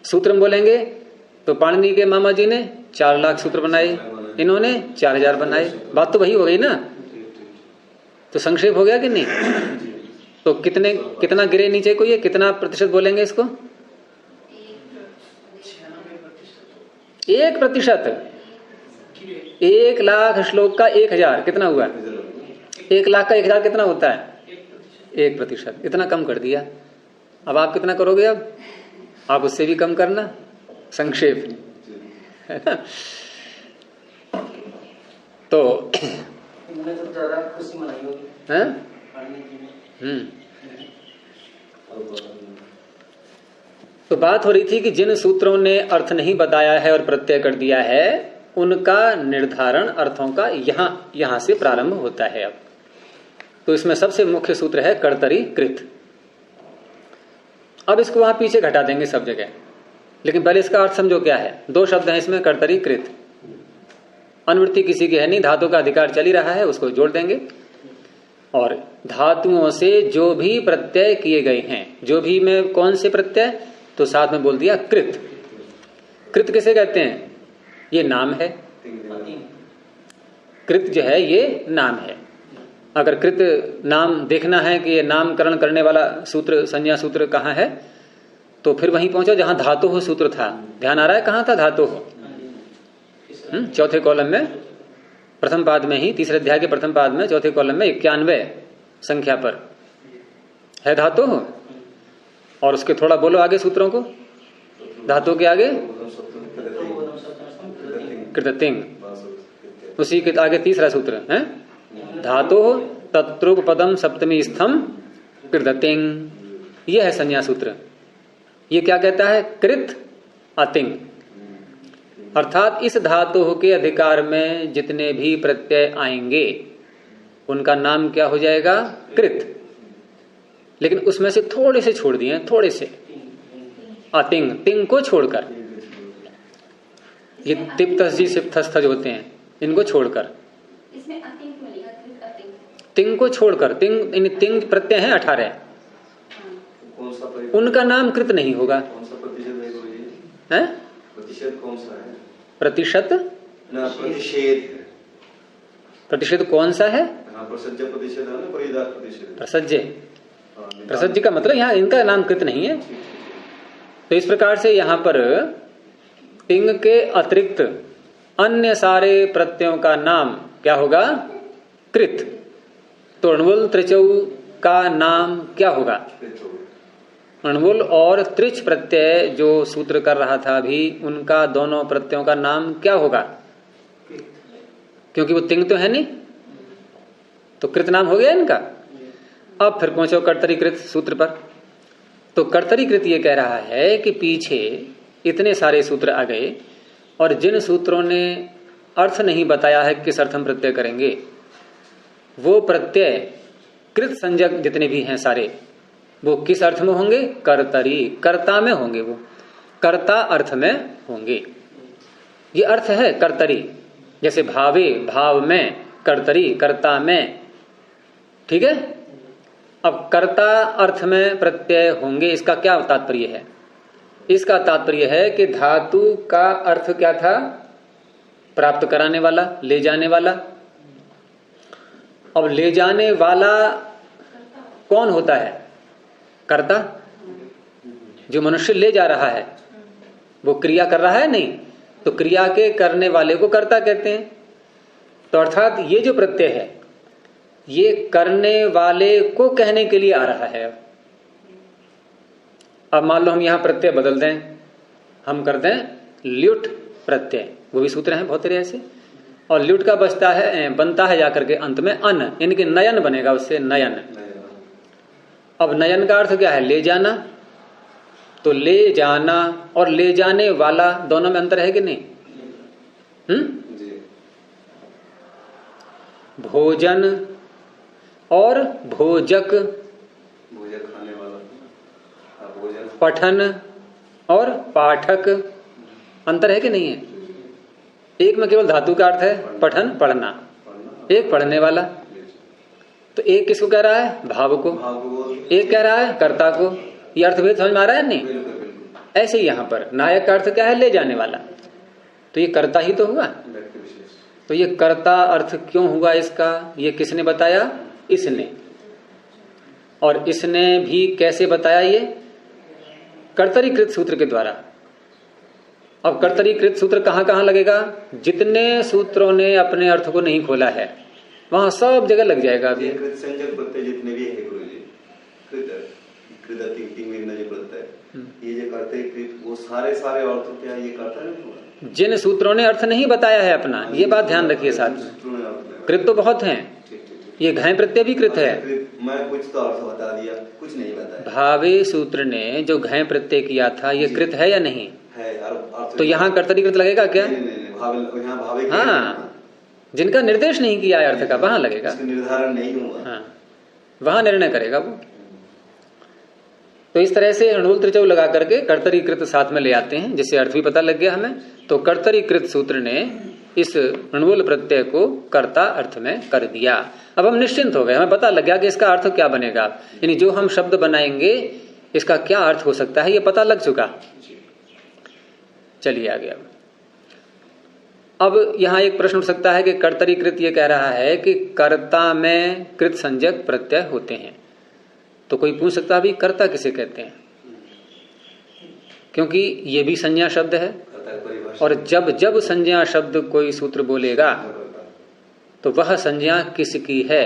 सूत्र में बोलेंगे तो पाणिनि के मामा जी ने 4 लाख सूत्र बनाए, इन्होंने 4000 बनाए। बात तो वही हो गई ना। तो संक्षेप हो गया कि नहीं? तो कितना गिरे नीचे को, ये कितना प्रतिशत बोलेंगे इसको? 96%। 1%। 1 लाख श्लोक का 1000 कितना हुआ? 1 लाख का 1000 कितना होता है? 1%। इतना कम कर दिया। अब आप कितना करोगे? अब आप उससे भी कम करना, संक्षेप, है ना? तो मैंने तो ज्यादा खुशी मनाई होगी हैं? पढ़ने की। तो बात हो रही थी कि जिन सूत्रों ने अर्थ नहीं बताया है और प्रत्यय कर दिया है, उनका निर्धारण अर्थों का यहां से प्रारंभ होता है। अब तो इसमें सबसे मुख्य सूत्र है कर्तरी कृत। अब इसको वहां पीछे घटा देंगे सब जगह, लेकिन पहले इसका अर्थ समझो क्या है। 2 शब्द हैं इसमें, कर्तरी कृत। अनुवृत्ति किसी की है नहीं, धातु का अधिकार चल ही रहा है, उसको जोड़ देंगे। और धातुओं से जो भी प्रत्यय किए गए हैं, जो भी में कौन से प्रत्यय, तो साथ में बोल दिया कृत। कृत किसे कहते हैं? ये नाम है। कृत जो है ये नाम है। अगर कृत नाम देखना है कि ये नामकरण करने वाला सूत्र, संज्ञा सूत्र कहाँ है, तो फिर वहीं पहुंचो जहां धातु हो सूत्र था। ध्यान आ रहा है कहां था धातु हो? चौथे कॉलम में, प्रथम पाद में ही, तीसरे अध्याय के प्रथम पाद में, चौथे कॉलम में 91 संख्या पर है धातु हो। और उसके थोड़ा बोलो आगे सूत्रों को, धातु के आगे कृततिंग, उसी के आगे तीसरा सूत्र है धातु तत्रुप पदम सप्तमी स्थम कृततिंग। यह है संज्ञा सूत्र। ये क्या कहता है? कृत अतिंग, अर्थात इस धातु के अधिकार में जितने भी प्रत्यय आएंगे उनका नाम क्या हो जाएगा? कृत। लेकिन उसमें से थोड़े से छोड़ दिए, थोड़े से, अतिंग, तिंग को छोड़कर। ये तिप्तस्थी सिप्तस्थज होते हैं, इनको छोड़कर, इसमें अतिंग क्यों लिखा? कृत अतिंग, तिंग को छोड़कर। तिंग प्रत्यय हैं 18, उनका नाम कृत नहीं होगा। कौन सा प्रतिशत है? प्रतिशत कौन सा है? प्रतिशत ना, प्रतिषेध है। प्रतिशत कौन सा है? प्रसज्ज प्रतिशत है ना, परिदात प्रतिशत। प्रसज्य, प्रसज्य का मतलब यहाँ इनका नाम कृत नहीं है। तो इस प्रकार से यहाँ पर तिंग के अतिरिक्त अन्य सारे प्रत्ययों का नाम क्या होगा? कृत। तो अण्वुल त्रिचौ का नाम क्या होगा? अण्वुल और त्रिच प्रत्यय जो सूत्र कर रहा था अभी, उनका दोनों प्रत्ययों का नाम क्या होगा? क्योंकि वो तिंग तो है नहीं, तो कृत नाम हो गया इनका। अब फिर पहुंचो कर्तरीकृत सूत्र पर। तो कर्तरीकृत ये कह रहा है कि पीछे इतने सारे सूत्र आ गए और जिन सूत्रों ने अर्थ नहीं बताया है किस अर्थ हम प्रत्यय करेंगे, वो प्रत्यय कृत संज्ञक जितने भी हैं सारे, वो किस अर्थ में होंगे? कर्तरी, कर्ता में होंगे, वो कर्ता अर्थ में होंगे। ये अर्थ है कर्तरी। जैसे भावे, भाव में, कर्तरी, कर्ता में। ठीक है। अब कर्ता अर्थ में प्रत्यय होंगे, इसका क्या तात्पर्य है? इसका तात्पर्य है कि धातु का अर्थ क्या था? प्राप्त कराने वाला, ले जाने वाला। अब ले जाने वाला कौन होता है? कर्ता। जो मनुष्य ले जा रहा है वो क्रिया कर रहा है नहीं, तो क्रिया के करने वाले को कर्ता कहते हैं। तो अर्थात ये जो प्रत्यय है ये करने वाले को कहने के लिए आ रहा है। अब मान लो हम यहां प्रत्यय बदल दें, हम कर दें ल्युट प्रत्यय, वो भी सूत्र हैं बहुत तरह से, और ल्युट का बनता है जाकर के अंत में अन, इनके नयन बनेगा, उससे नयन। अब नयन का अर्थ क्या है? ले जाना। तो ले जाना और ले जाने वाला दोनों में अंतर है कि नहीं? भोजन और भोजक, भोजन खाने वाला, भोजन। पठन और पाठक, अंतर है कि नहीं है? एक में केवल धातु का अर्थ है पठन, पढ़ना, एक पढ़ने वाला। तो एक किसको कह रहा है? भाव को। एक कह रहा है कर्ता को। ये अर्थभेद समझ में आ रहा है नहीं? ऐसे ही यहां पर नायक का अर्थ क्या है? ले जाने वाला। तो ये कर्ता ही तो हुआ। तो ये कर्ता अर्थ क्यों हुआ इसका? ये किसने बताया? इसने। और इसने भी कैसे बताया? ये कर्तरीकृत सूत्र के द्वारा। अब कर्तरीकृत सूत्र कहाँ कहाँ लगेगा? जितने सूत्रों ने अपने अर्थ को नहीं खोला है वहां सब जगह लग जाएगा। अभी कृत संज्ञक प्रत्यय जितने भी है गुरु जी, कृत जो प्रत्यय ये जो करते वो सारे अर्थ क्या ये करता है? जिन सूत्रों ने अर्थ नहीं बताया है अपना, ये बात ध्यान रखिए साथ में। कृत तो बहुत हैं, ये घय प्रत्यय भी कृत है। मैं कुछ तो अर्थ बता दिया, कुछ नहीं बताया। भावे सूत्र ने जो घय प्रत्यय किया था ये कृत है या नहीं है? तो यहाँ कर्तरीकृत लगेगा क्या? भावे हाँ, जिनका निर्देश नहीं किया है अर्थ का वहां लगेगा, निर्धारण नहीं हुआ। हाँ, वहां निर्णय करेगा वो। तो इस तरह से ऋणमूल त्रिचौ लगा करके कर्तरीकृत साथ में ले आते हैं, जिससे अर्थ भी पता लग गया हमें। तो कर्तरीकृत सूत्र ने इस ऋणमूल प्रत्यय को कर्ता अर्थ में कर दिया। अब हम निश्चिंत हो गए, हमें पता लग गया कि इसका अर्थ क्या बनेगा, यानी जो हम शब्द बनाएंगे इसका क्या अर्थ हो सकता है ये पता लग चुका। चलिए आगे। अब यहां एक प्रश्न उठ सकता है कि कर्तरीकृत ये कह रहा है कि कर्ता में कृत संज्ञक प्रत्यय होते हैं, तो कोई पूछ सकता है भी कर्ता किसे कहते हैं, क्योंकि ये भी संज्ञा शब्द है और जब जब संज्ञा शब्द कोई सूत्र बोलेगा तो वह संज्ञा किसकी है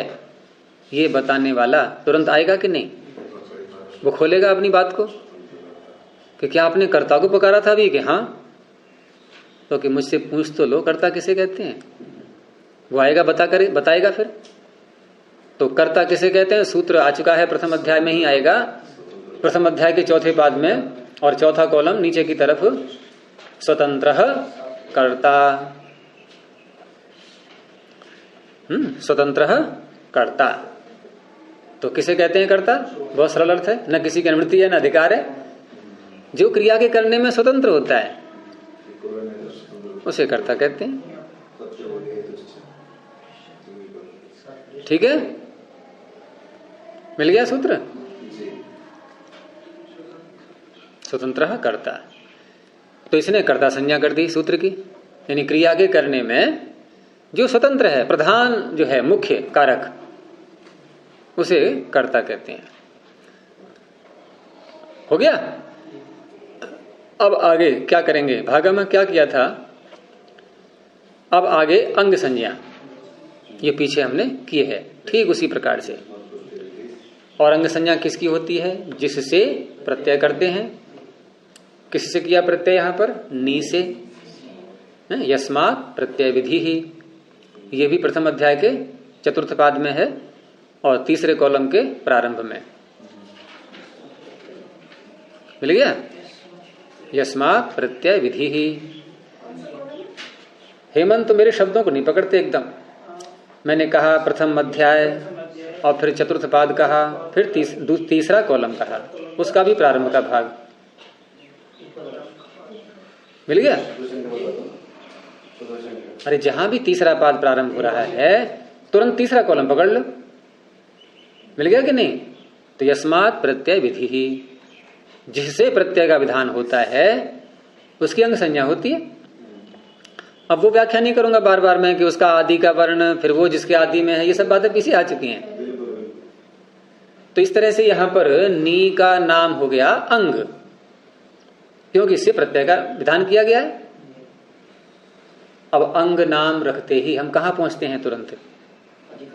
ये बताने वाला तुरंत आएगा कि नहीं? वो खोलेगा अपनी बात को कि क्या आपने कर्ता को पुकारा था भी कि हाँ, तो कि मुझसे पूछ तो लो कर्ता किसे कहते हैं। वो आएगा बताएगा फिर। तो कर्ता किसे कहते हैं सूत्र आ चुका है, प्रथम अध्याय में ही आएगा, प्रथम अध्याय के चौथे पाद में, और चौथा कॉलम नीचे की तरफ, स्वतंत्र कर्ता। स्वतंत्र कर्ता तो किसे कहते हैं कर्ता? बहुत सरल अर्थ है, न किसी की अनुमति है न अधिकार है, जो क्रिया के करने में स्वतंत्र होता है उसे कर्ता कहते हैं। ठीक है, मिल गया सूत्र। स्वतंत्र कर्ता, तो इसने कर्ता संज्ञा कर दी सूत्र की, यानी क्रिया के करने में जो स्वतंत्र है, प्रधान जो है, मुख्य कारक, उसे कर्ता कहते हैं। हो गया। अब आगे क्या करेंगे? भागा में क्या किया था, अब आगे अंग संज्ञा, ये पीछे हमने किए है ठीक उसी प्रकार से। और अंग संज्ञा किसकी होती है? जिससे प्रत्यय करते हैं। किससे किया प्रत्यय? यहां पर नी से, यस्मात् प्रत्यय विधि ही, ये भी प्रथम अध्याय के चतुर्थ पाद में है और तीसरे कॉलम के प्रारंभ में। मिल गया? यस्मात् प्रत्यय विधि ही। हेमंत तो मेरे शब्दों को नहीं पकड़ते एकदम। मैंने कहा प्रथम अध्याय और फिर चतुर्थ पाद कहा, फिर तीसरा कॉलम कहा, उसका भी प्रारंभ का भाग। मिल गया? अरे जहां भी तीसरा पाद प्रारंभ हो रहा है तुरंत तीसरा कॉलम पकड़ लो। मिल गया कि नहीं? तो यस्मात् प्रत्यय विधि ही, जिससे प्रत्यय का विधान होता है उसकी अंग संज्ञा होती है। अब वो व्याख्या नहीं करूंगा बार बार मैं कि उसका आदि का वर्ण, फिर वो जिसके आदि में है, ये सब बातें पीछे आ चुकी हैं। तो इस तरह से यहां पर नी का नाम हो गया अंग, क्योंकि इससे प्रत्यय का विधान किया गया है। अब अंग नाम रखते ही हम कहां पहुंचते हैं तुरंत?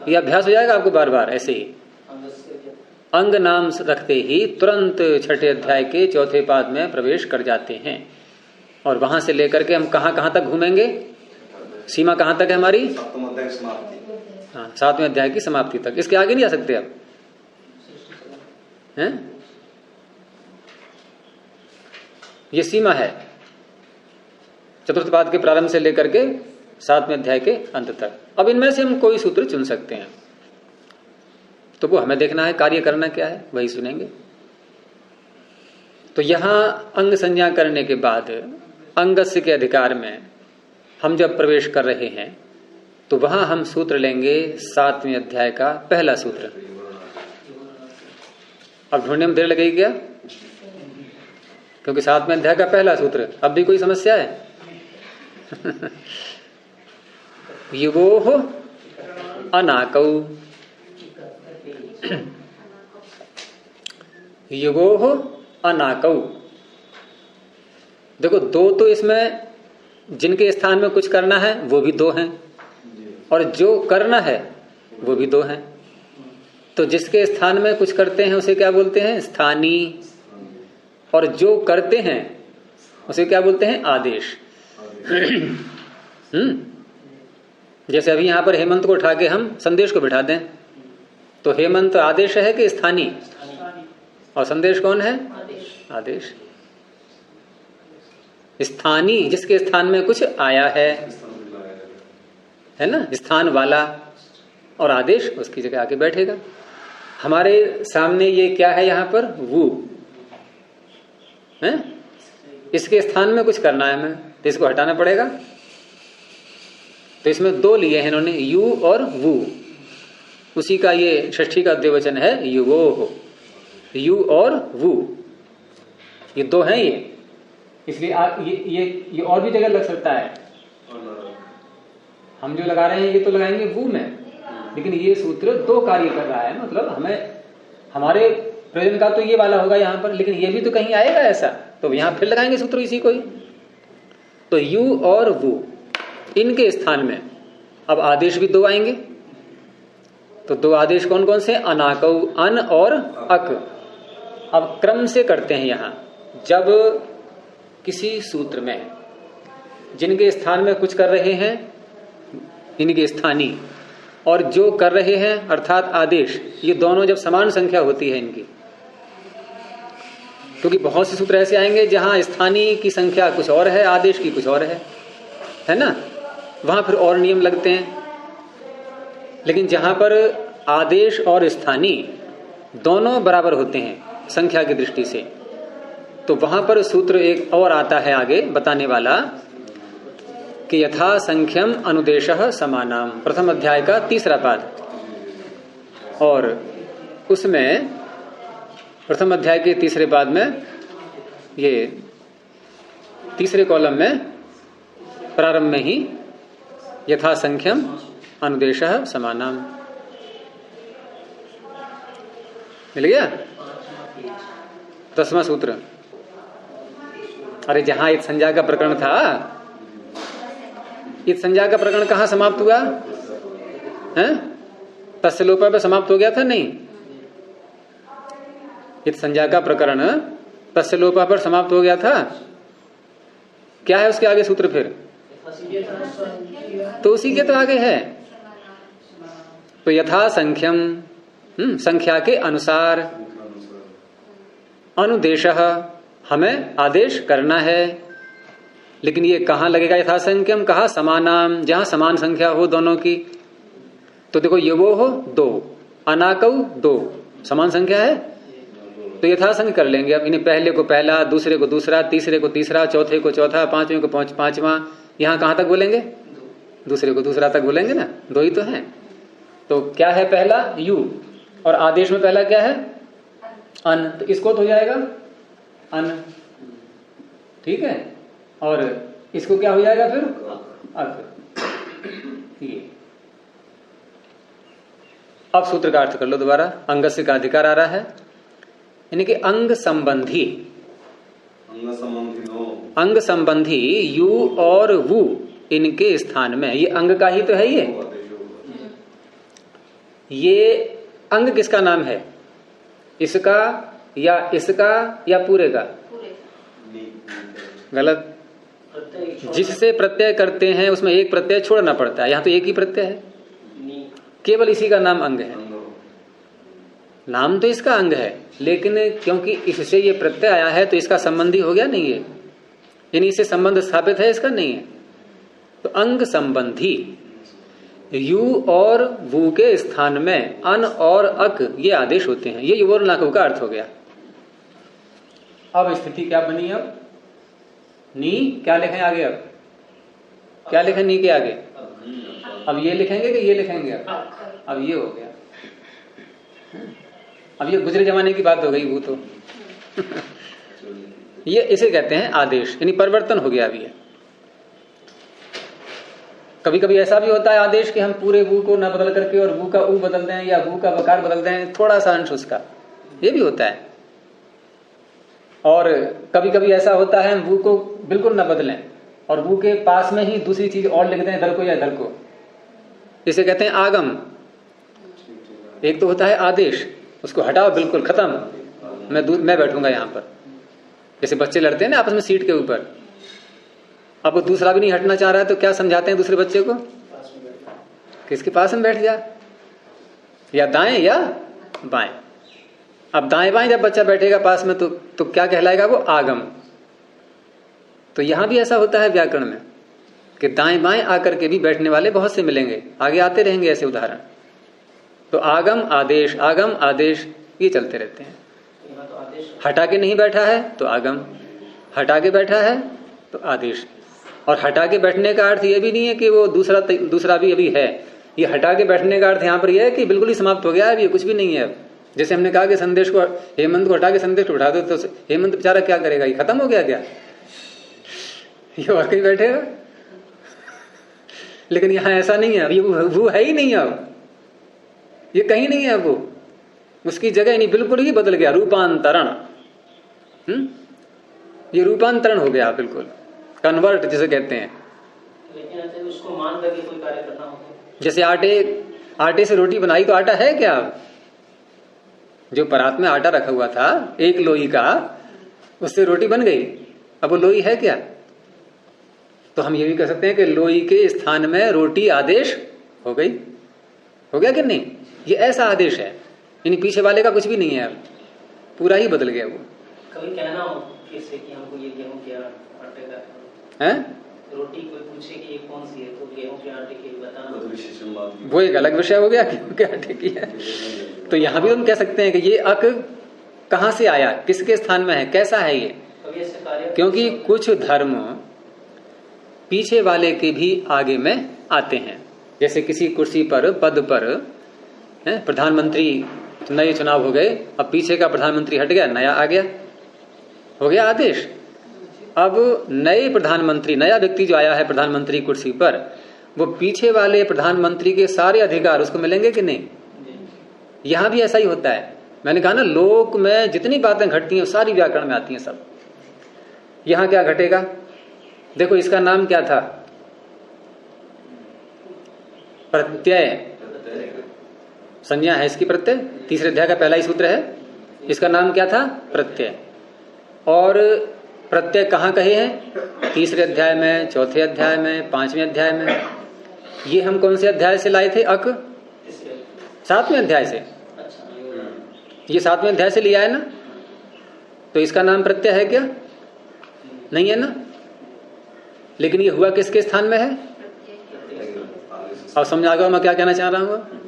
ये अभ्यास हो जाएगा आपको बार बार ऐसे ही। अंग नाम रखते ही तुरंत छठे अध्याय के चौथे पाद में प्रवेश कर जाते हैं। और वहां से लेकर के हम कहां तक घूमेंगे? सीमा कहां तक है हमारी? सप्तम अध्याय समाप्ति। हाँ, सातवें अध्याय की समाप्ति तक। इसके आगे नहीं जा सकते अब, हैं? ये सीमा है चतुर्थ पाद के प्रारंभ से लेकर के सातवें अध्याय के अंत तक। अब इनमें से हम कोई सूत्र चुन सकते हैं, तो वो हमें देखना है, कार्य करना क्या है वही सुनेंगे। तो यहां अंग संज्ञा करने के बाद अंगस्य के अधिकार में हम जब प्रवेश कर रहे हैं तो वहां हम सूत्र लेंगे सातवें अध्याय का पहला सूत्र। अब ढूंढने में देर लगेगी क्या? क्योंकि सातवें अध्याय का पहला सूत्र। अब भी कोई समस्या है? युगोः अनाकौ, युगोः अनाकौ, देखो दो तो इसमें जिनके स्थान में कुछ करना है वो भी दो हैं, और जो करना है वो भी दो हैं। तो जिसके स्थान में कुछ करते हैं उसे क्या बोलते हैं? स्थानीय। और जो करते हैं उसे क्या बोलते हैं? आदेश। जैसे अभी यहां पर हेमंत को उठा के हम संदेश को बिठा दें तो हेमंत आदेश है कि स्थानीय? और संदेश कौन है? आदेश। स्थानीय जिसके स्थान में कुछ आया है ना, स्थान वाला, और आदेश उसकी जगह आके बैठेगा। हमारे सामने ये क्या है यहां पर? वो है, इसके स्थान में कुछ करना है हमें, तो इसको हटाना पड़ेगा। तो इसमें दो लिए हैं इन्होंने, यू और वू। उसी का ये षष्ठी का द्विवचन है युवो। यू और वू ये दो हैं ये, इसलिए ये और भी जगह लग सकता है। हम जो लगा रहे हैं ये तो लगाएंगे वू में, लेकिन ये सूत्र दो कार्य कर रहा है। मतलब हमें हमारे प्रयोजन का तो ये वाला होगा यहाँ पर, लेकिन ये भी तो कहीं आएगा ऐसा, तो यहाँ फिर लगाएंगे सूत्र इसी को ही। तो यू और वू इनके स्थान में अब आदेश भी दो आएंगे। तो दो आदेश कौन कौन से? अनाकौ, अन और अक। अब क्रम से करते हैं यहां। जब किसी सूत्र में जिनके स्थान में कुछ कर रहे हैं इनके स्थानीय, और जो कर रहे हैं अर्थात आदेश, ये दोनों जब समान संख्या होती है इनकी, क्योंकि बहुत से सूत्र ऐसे आएंगे जहां स्थानीय की संख्या कुछ और है, आदेश की कुछ और है ना, वहां फिर और नियम लगते हैं। लेकिन जहां पर आदेश और स्थानीय दोनों बराबर होते हैं संख्या की दृष्टि से, तो वहां पर सूत्र एक और आता है आगे बताने वाला कि यथा संख्यम अनुदेशः समानाम, प्रथम अध्याय का 3रा पाद। और उसमें प्रथम अध्याय के 3रे पाद में ये 3रे कॉलम में प्रारंभ में ही यथा संख्यम अनुदेशः समानाम मिल गया। 10वां सूत्र। अरे जहां इत संज्ञा का प्रकरण था, इत संज्ञा का प्रकरण कहां समाप्त हुआ है? तस्य लोपा पे समाप्त हो गया था नहीं? इत संज्ञा का प्रकरण तस्य लोपा पर समाप्त हो गया था। क्या है उसके आगे सूत्र? फिर तो उसी के तो आगे है। तो यथा संख्यम, संख्या के अनुसार, अनुदेशः हमें आदेश करना है। लेकिन ये कहां लगेगा? यथा संख्यम कहा समानाम, जहां समान संख्या हो दोनों की। तो देखो ये वो हो दो, अनाकौ दो, समान संख्या है तो यथासंख्य कर लेंगे। अब इन्हें पहले को पहला, दूसरे को दूसरा, तीसरे को तीसरा, चौथे को चौथा, पांचवें को पांचवा। यहां कहां तक बोलेंगे? दूसरे को दूसरा तक बोलेंगे ना, दो ही तो हैं। तो क्या है पहला? यू, और आदेश में पहला क्या है? अन। तो इसको तो हो जाएगा अन, ठीक है। और इसको क्या हो जाएगा फिर? अक। ये अब सूत्र का अर्थ कर लो दोबारा। अंगस्य का अधिकार आ रहा है, यानी कि अंग संबंधी, अंग संबंधी यू और वू इनके स्थान में, ये अंग का ही तो है। ये अंग किसका नाम है? इसका या इसका या पूरे का? गलत। जिससे प्रत्यय करते हैं उसमें एक प्रत्यय छोड़ना पड़ता है, यहां तो एक ही प्रत्यय है, केवल इसी का नाम अंग है। नाम तो इसका अंग है, लेकिन क्योंकि इससे ये प्रत्यय आया है तो इसका संबंधी हो गया नहीं है, यानी इससे संबंध स्थापित है, इसका नहीं है। तो अंग संबंधी यू और वू के स्थान में अन और अक ये आदेश होते हैं। ये युवोर नाकव का अर्थ हो गया। अब स्थिति क्या बनी? अब नी क्या लिखें आगे? अब क्या लिखें नी के आगे? अब ये लिखेंगे कि ये लिखेंगे? अब ये हो गया। अब ये गुजरे जमाने की बात हो गई वो तो ये इसे कहते हैं आदेश, यानी परिवर्तन हो गया। अभी ये कभी कभी ऐसा भी होता है आदेश कि हम पूरे वू को न बदल करके और वू का ऊ बदल दें या वू का वकार बदल दें, थोड़ा सा अंश उसका, ये भी होता है। और कभी कभी ऐसा होता है हम वो को बिल्कुल न बदलें और वो के पास में ही दूसरी चीज और लिख दें इधर को या इधर को। इसे कहते हैं आगम। एक तो होता है आदेश, उसको हटाओ बिल्कुल खत्म, मैं बैठूंगा यहां पर। जैसे बच्चे लड़ते हैं ना आपस में सीट के ऊपर, अब वो दूसरा भी नहीं हटना चाह रहा है तो क्या समझाते हैं दूसरे बच्चे को कि इसके पास में बैठ जा, या दाएं या बाएं। अब दाएं बाएं जब बच्चा बैठेगा पास में तो क्या कहलाएगा वो आगम। तो यहां भी ऐसा होता है व्याकरण में कि दाएं बाएं आकर के भी बैठने वाले बहुत से मिलेंगे, आगे आते रहेंगे ऐसे उदाहरण। तो आगम आदेश, आगम आदेश ये चलते रहते हैं। हटा के नहीं बैठा है तो आगम, हटा के बैठा है तो आदेश। और हटा के बैठने का अर्थ ये भी नहीं है कि वो दूसरा भी अभी है। ये हटा के बैठने का अर्थ यहाँ पर यह है कि बिल्कुल ही समाप्त हो गया है, अभी कुछ भी नहीं है। जैसे हमने कहा कि संदेश को, हेमंत को हटा के संदेश को उठा दो तो हेमंत बेचारा क्या करेगा, ये खत्म हो गया क्या? ये वाकई बैठेगा। लेकिन यहाँ ऐसा नहीं है, अब ये वो है ही नहीं, अब ये कहीं नहीं है, वो उसकी जगह नहीं, बिल्कुल ही बदल गया, रूपांतरण। ये रूपांतरण हो गया बिल्कुल, कन्वर्ट जिसे कहते हैं। लेकिन उसको मान करके कोई कार्य करना होगा। जैसे आटे से रोटी बनाई तो आटा है क्या? जो परात में आटा रखा हुआ था एक लोई का, उससे रोटी बन गई, अब वो लोई है क्या? तो हम ये भी कह सकते हैं कि लोई के स्थान में रोटी आदेश हो गई, हो गया कि नहीं? ये ऐसा आदेश है, यानी पीछे वाले का कुछ भी नहीं है, अब पूरा ही बदल गया वो। कभी कहना हो किससे कि हमको ये गेहूं के आटे का है, रोटी कोई पूछे कि ये कौन सी है तो गेहूं के आटे की बताना, वो एक अलग विषय हो गया कि क्या आटे की है। तो यहां भी हम कह सकते हैं कि ये अक कहां से आया, किसके स्थान में है, कैसा है ये? क्योंकि कुछ धर्म पीछे वाले के भी आगे में आते हैं। जैसे किसी कुर्सी पर, पद पर प्रधानमंत्री, नए चुनाव हो गए, अब पीछे का प्रधानमंत्री हट गया, नया आ गया, हो गया आदेश। अब नए प्रधानमंत्री, नया व्यक्ति जो आया है प्रधानमंत्री कुर्सी पर, वो पीछे वाले प्रधानमंत्री के सारे अधिकार उसको मिलेंगे कि नहीं? यहां भी ऐसा ही होता है। मैंने कहा ना, लोक में जितनी बातें घटती हैं सारी व्याकरण में आती हैं सब। यहां क्या घटेगा? देखो इसका नाम क्या था? प्रत्यय। संज्ञा है इसकी प्रत्यय, तीसरे अध्याय का पहला ही सूत्र है। इसका नाम क्या था? प्रत्यय। और प्रत्यय कहाँ कहे हैं? तीसरे अध्याय में, चौथे अध्याय में, पांचवें अध्याय में। ये हम कौन से अध्याय से लाए थे? अक 7वें अध्याय से। ये 7वें अध्याय से लिया है ना, तो इसका नाम प्रत्यय है क्या? नहीं है ना। लेकिन ये हुआ किसके स्थान में है? अब समझ आ गया मैं क्या कहना चाह रहा हूँ?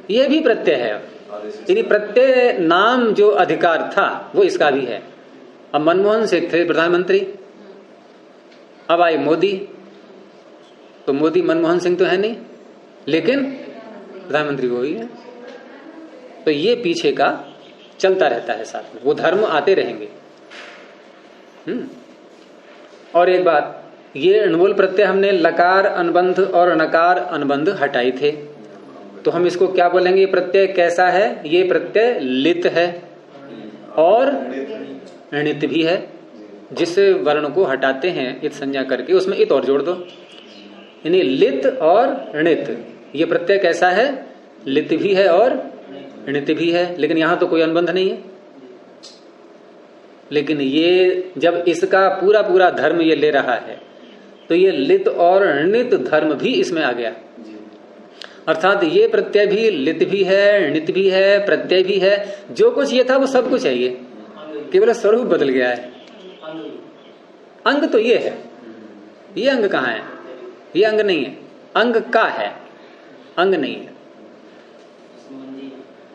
ये भी प्रत्यय है। यानी प्रत्यय नाम जो अधिकार था वो इसका भी है। अब मनमोहन सिंह थे प्रधानमंत्री, अब आए मोदी, तो मोदी मनमोहन सिंह तो है नहीं, लेकिन प्रधानमंत्री वो ही है। तो ये पीछे का चलता रहता है साथ में, वो धर्म आते रहेंगे। और एक बात, ये अणमूल प्रत्यय हमने लकार अनुबंध और नकार अनुबंध हटाए थे, तो हम इसको क्या बोलेंगे? ये प्रत्यय कैसा है? ये प्रत्यय लित है और णित भी है। जिस वर्ण को हटाते हैं इत संज्ञा करके, उसमें इत और जोड़ दो, यानी लित और णित। ये प्रत्यय कैसा है? लित भी है और णित भी है। लेकिन यहां तो कोई अनुबंध नहीं है। लेकिन ये जब इसका पूरा पूरा धर्म ये ले रहा है, तो ये लित और णित धर्म भी इसमें आ गया। अर्थात ये प्रत्यय भी लित भी है, णित भी है, प्रत्यय भी है। जो कुछ ये था वो सब कुछ है, ये केवल स्वरूप बदल गया है। अंग तो ये है, ये अंग कहाँ है? ये अंग नहीं है, अंग का है, अंग नहीं है।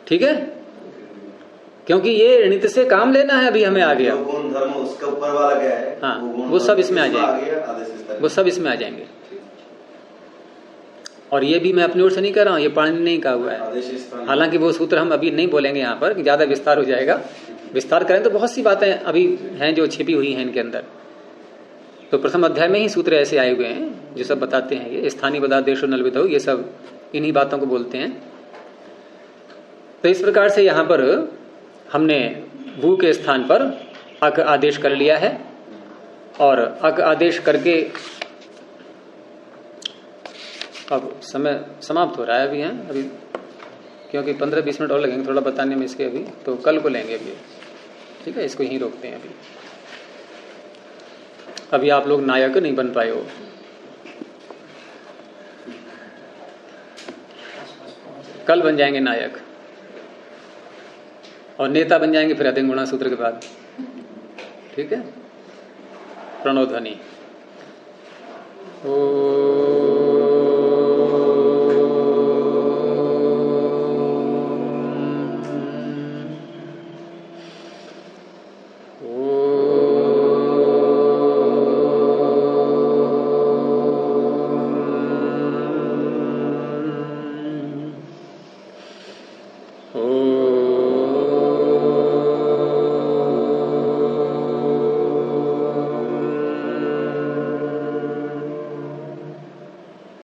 ठीक है, क्योंकि ये णित से काम लेना है। अभी हमें आ गया गुण धर्म, उसके ऊपर वाला क्या है? हाँ, वो सब इसमें आ जाएंगे, वो सब इसमें आ जाएंगे। और ये भी मैं अपनी ओर से नहीं कर रहा हूं, ये पाणिनि ने कहा हुआ है। हालांकि वो सूत्र हम अभी नहीं बोलेंगे यहाँ पर, कि ज्यादा विस्तार हो जाएगा। विस्तार करें तो बहुत सी बातें अभी हैं जो छिपी हुई हैं इनके अंदर। तो प्रथम अध्याय में ही सूत्र ऐसे आए हुए हैं जो सब बताते हैं। ये स्थानीय पदादेशो नल विधौ, ये सब इन्हीं बातों को बोलते हैं। तो इस प्रकार से यहाँ पर हमने भू के स्थान पर अक आदेश कर लिया है और अक आदेश करके अब समय समाप्त हो रहा है अभी हैं अभी, क्योंकि 15-20 मिनट और लगेंगे थोड़ा बताने में इसके अभी, तो कल को लेंगे अभी। ठीक है, इसको यहीं रोकते हैं अभी आप लोग नायक नहीं बन पाए हो। कल बन जाएंगे नायक और नेता बन जाएंगे फिर अधिक गुणा सूत्र के बाद। ठीक है, प्रणव ध्वनि। ओ